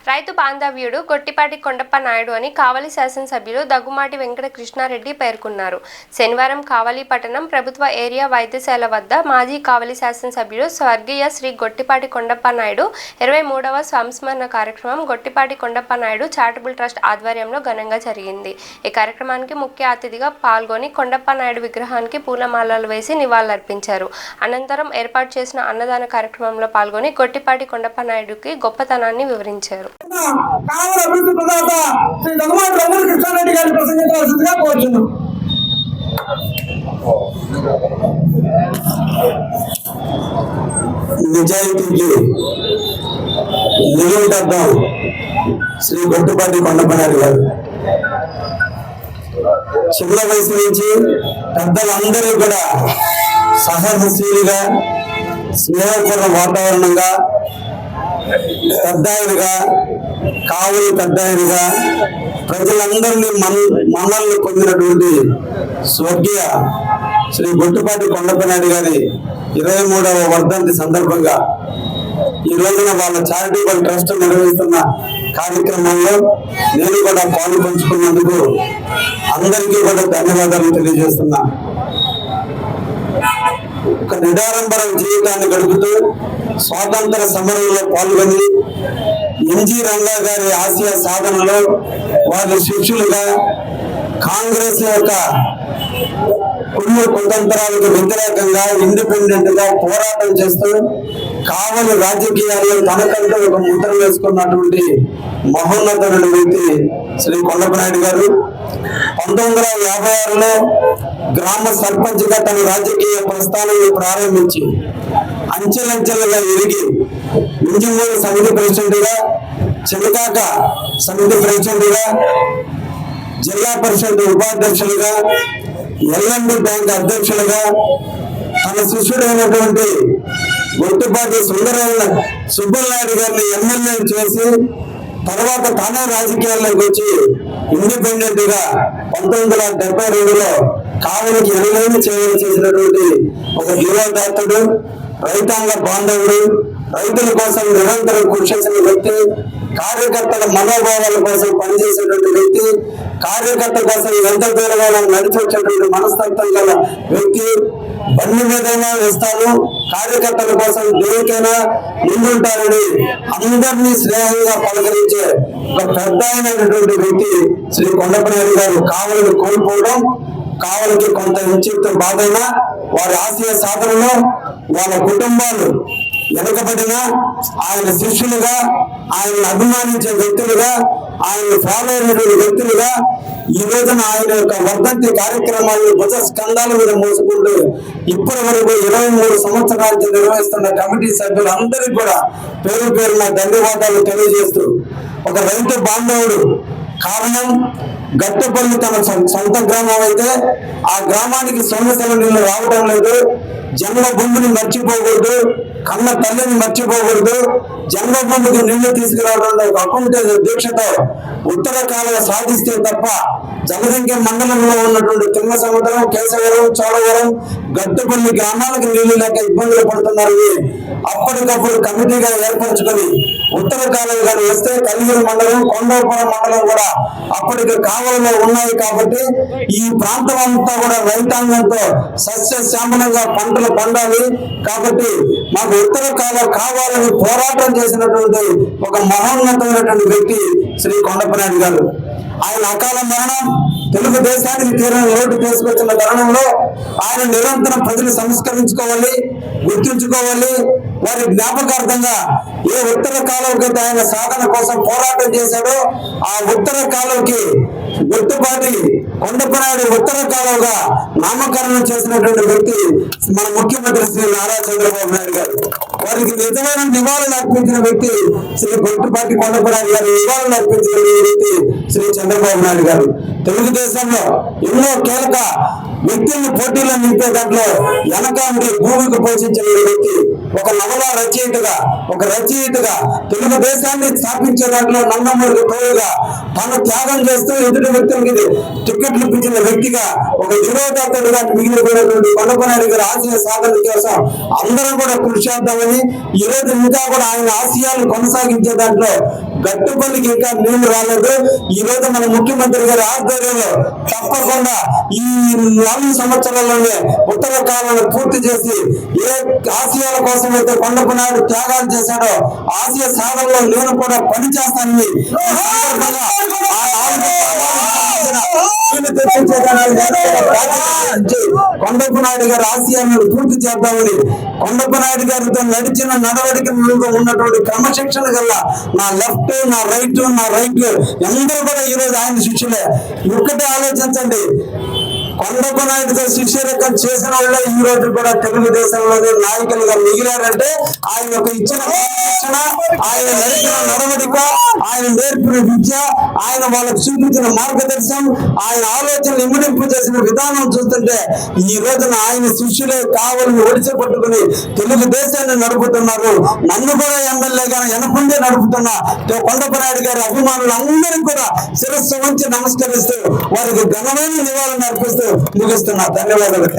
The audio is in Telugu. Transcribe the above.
రైతు బాంధవ్యుడు గొట్టిపాటి కొండప్ప నాయుడు అని కావలి శాసనసభ్యులు దగ్గుమాటి వెంకట కృష్ణారెడ్డి పేర్కొన్నారు. శనివారం కావలి పట్టణం ప్రభుత్వ ఏరియా వైద్యశాల వద్ద మాజీ కావలి శాసనసభ్యులు స్వర్గీయ శ్రీ గొట్టిపాటి కొండప్ప నాయుడు 23వ సంస్మరణ కార్యక్రమం గొట్టిపాటి కొండప్ప నాయుడు చారిటబుల్ ట్రస్ట్ ఆధ్వర్యంలో ఘనంగా జరిగింది. ఈ కార్యక్రమానికి ముఖ్య అతిథిగా పాల్గొని కొండప్ప నాయుడు విగ్రహానికి పూలమాలలు వేసి నివాళులర్పించారు. అనంతరం ఏర్పాటు చేసిన అన్నదాన కార్యక్రమంలో పాల్గొని గొట్టిపాటి కొండప్ప నాయుడుకి గొప్పతనాన్ని వివరించారు. కావలి అభివృద్ధి ప్రదాత శ్రీ దగ్గుమాటి వెంకట కృష్ణారెడ్డి గారిని ప్రసంగించవలసిందిగా కోరుతున్నాం. నిజాయితీకి నిలువుటద్దం శ్రీ గొట్టిపాటి కొండప్ప నాయుడు గారు. చిన్న వయసు నుంచి పెద్దలందరూ కూడా సహనశీలిగా స్నేహపూర్ణ వాతావరణంగా పెద్దాయనగా కావలి పెద్దాయనగా ప్రజలందరినీ మనల్ని పొందినటువంటి స్వర్గీయ శ్రీ గొట్టిపాటి కొండప్ప నాయుడు గారి 23వ వర్ధంతి సందర్భంగా ఈ రోజున వాళ్ళ చారిటబుల్ ట్రస్ట్ నిర్వహిస్తున్న కార్యక్రమంలో నేను కూడా పాలు పంచుకున్నందుకు అందరికీ కూడా ధన్యవాదాలు తెలియజేస్తున్నా. ఒక నిడారంబర జీవితాన్ని గడుపుతూ స్వాతంత్ర సమరంలో పాల్గొని ఎన్జి రంగా గారి ఆశయ సాధనలో వారి శిష్యులుగా కాంగ్రెస్ యొక్క కుతంత్రాలకు వ్యతిరేకంగా ఇండిపెండెంట్ గా పోరాటం చేస్తూ కావలి రాజకీయాల్లో తనకంటూ ఒక ముద్ర వేసుకున్నటువంటి మహోన్నతుడు వ్యక్తి శ్రీ కొండప్ప నాయుడు గారు. 1956లో గ్రామ సర్పంచ్ గా తన రాజకీయ ప్రస్థానాన్ని ప్రారంభించి అంచెలంచెలుగా ఎదిగి ఇంజనీర్ సమితి ప్రెసిడెంట్ గా, చిలకాక సమితి ప్రెసిడెంట్ గా, జిల్లా పరిషత్ ఉపాధ్యక్షులుగా, ఎల్ఎండి బ్యాంక్ అధ్యక్షులుగా తన శిష్యుడైనటువంటి గొట్టిపాటి సుబ్బలనాయుడు గారిని ఎమ్మెల్యే చేసి తర్వాత తానే రాజకీయాల్లోకి వచ్చి ఇండిపెండెంట్ గా 1972లో కావలికి ఎనుగైన సేవలు చేసినటువంటి ఒక ధీరోదాత్తుడు, రైతాంగ బాంధవుడు, రైతుల కోసం నిరంతరం కృషి చేసిన వ్యక్తి, కార్యకర్తల మనోభావాల కోసం పనిచేసేటువంటి వ్యక్తి, కార్యకర్త కోసం ఎంత దూరంగా నడిచి వచ్చేటువంటి మనస్తత్వం గల వ్యక్తి. బండి మీదైనా వేస్తాను, కార్యకర్తల కోసం దేనికైనా ముందుంటారని అందరినీ స్నేహంగా పలకరించే ఒక పెద్ద అయినటువంటి వ్యక్తి శ్రీ కొండప్ప నాయుడు గారు. కావలిని కోల్పోవడం కావలికి కొంత నిశ్చిత బాధైనా వారి ఆశయ సాధనలో వాళ్ళ కుటుంబాలు వెనుకబడిన ఆయన శిష్యులుగా, ఆయన అభిమానించే వ్యక్తులుగా, ఆయన ఫాలో అయినటువంటి వ్యక్తులుగా ఈ రోజున ఆయన యొక్క వర్ధంతి కార్యక్రమాలను భుజ స్కంధాల మీద మోసుకుంటూ ఇప్పటి వరకు 23 సంవత్సరాలకి నిర్వహిస్తున్న కమిటీ సభ్యులందరికీ కూడా పేరు పేరున ధన్యవాదాలు తెలియజేస్తూ, ఒక రైతు బాంధవుడు కారణం గట్టపల్లి తన సొంత గ్రామం అయితే ఆ గ్రామానికి సమస్యల నీళ్లు రావడం లేదు. జన్మభూమిని మర్చిపోకూడదు, కన్న తల్లిని మర్చిపోకూడదు, జన్మభూమికి నీళ్లు తీసుకురావడంలో ఒక అకుంఠ దీక్షతో ఉత్తర కాలువ సాధిస్తే తప్ప జలదంకి మండలంలో ఉన్నటువంటి తిమ్మ సముద్రం, కేశవరం, చోడవరం, గట్టుపల్లి గ్రామాలకు నీళ్లు లేక ఇబ్బందులు పడుతున్నారు. అప్పటికప్పుడు కమిటీగా ఏర్పరచుకొని ఉత్తర కాలువ గారు వస్తే కలిగిరి మండలం, కొండవపురం మండలం కూడా అప్పటికి కావలిలో ఉన్నాయి. కాబట్టి ఈ ప్రాంతం అంతా కూడా రైతాంగంతో సస్యశ్యామలంగా పంటలు పండాలి. కాబట్టి మాకు ఉత్తర కాలువ కావాలని పోరాటం చేసినటువంటి ఒక మహోన్నతమైనటువంటి వ్యక్తి శ్రీ కొండప్ప నాయుడు గారు. ఆయన అకాల మరణం తెలుగు దేశానికి తీరని లోటు తీసుకొచ్చిన తరుణంలో ఆయన నిరంతరం ప్రజలు సంస్కరించుకోవాలి, గుర్తుంచుకోవాలి. వారి జ్ఞాపకార్థంగా ఏ ఉత్తర కాలువకి ఆయన సాధన కోసం పోరాటం చేశాడో ఆ ఉత్తర కాలువకి గొట్టిపాటి కొండప్ప నాయుడు ఉత్తర కాలువగా నామకరణం చేసినటువంటి వ్యక్తి మన ముఖ్యమంత్రి శ్రీ నారా చంద్రబాబు నాయుడు గారు. వారికి నిజమైన నివాళులు అర్పించిన వ్యక్తి శ్రీ గొట్టిపాటి కొండప్ప నాయుడు గారు. నివాళులు అర్పించిన వ్యక్తి శ్రీ చంద్రబాబు నాయుడు గారు. తెలుగుదేశంలో ఎన్నో కీలక వ్యక్తులను పోటీలో నింపే దాంట్లో వెనకాండి భూమికి పోషించిన వ్యక్తి, ఒక నవల రచయితగా తెలుగుదేశాన్ని స్థాపించే దాంట్లో నందమూరికి తోడుగా తను త్యాగం చేస్తూ ఎదుటి వ్యక్తులకి టికెట్లు ఇప్పించిన వ్యక్తిగా ఒక ధీరోదాత్తుడుగా మిగిలిపోయినటువంటి కొండప్ప నాయుడు గారి ఆశయ సాధన కోసం అందరం కూడా కృషి చేద్దామని ఈ రోజు ఇంకా కూడా ఆయన ఆశయాలు కొనసాగించే దాంట్లో గట్టుపల్లికి ఇంకా నీళ్లు రాలేదు. ఈ రోజు మన ముఖ్యమంత్రి గారి ఆధ్వర్యంలో తప్పకుండా ఈ 4 సంవత్సరాల్లోనే ఉత్తర కాలను పూర్తి చేసి ఏ ఆశయాల కోసం అయితే కొండపు నాయుడు త్యాగాలు చేశాడో ఆశయ సాధనలో నేను కూడా పని చేస్తానని కొండపు నాయుడు గారి ఆశయాలను పూర్తి చేద్దామని, కొండపు నాయుడు గారితో నడిచిన నడవడిక ఉన్నటువంటి క్రమశిక్షణ గల్లా నా లెఫ్ట్ నా రైట్ అందరూ కూడా ఈ రోజు ఆయన శిష్యులే. ఒక్కటే ఆలోచించండి, కొండపు నాయుడుతో శిష్యరకం చేసిన వాళ్ళే ఈ రోజు కూడా తెలుగుదేశంలోనే నాయకులుగా మిగిలారంటే ఆయన యొక్క ఇచ్చిన శిక్షణ, ఆయన నడిపిన నడవడిక, ఆయన నేర్పిన విద్య, ఆయన వాళ్ళకు చూపించిన మార్గదర్శనం, ఆయన ఆలోచనలు ఇమ్మడింపు చేసిన విధానం చూస్తుంటే ఈ రోజున ఆయన శిష్యులే కావాలని ఒడిచి పట్టుకుని తెలుగుదేశాన్ని నడుపుతున్నారు. నన్ను కూడా ఎమ్మెల్యేగా వెనకుండే నడుపుతున్న కొండపు నాయుడు గారి అభిమానులు అందరికీ కూడా శిరస్సు వంచి నమస్కరిస్తూ వారికి ఘనమైన నివాళులు అర్పిస్తూ ముగిస్తున్నా. ధన్యవాదాలు.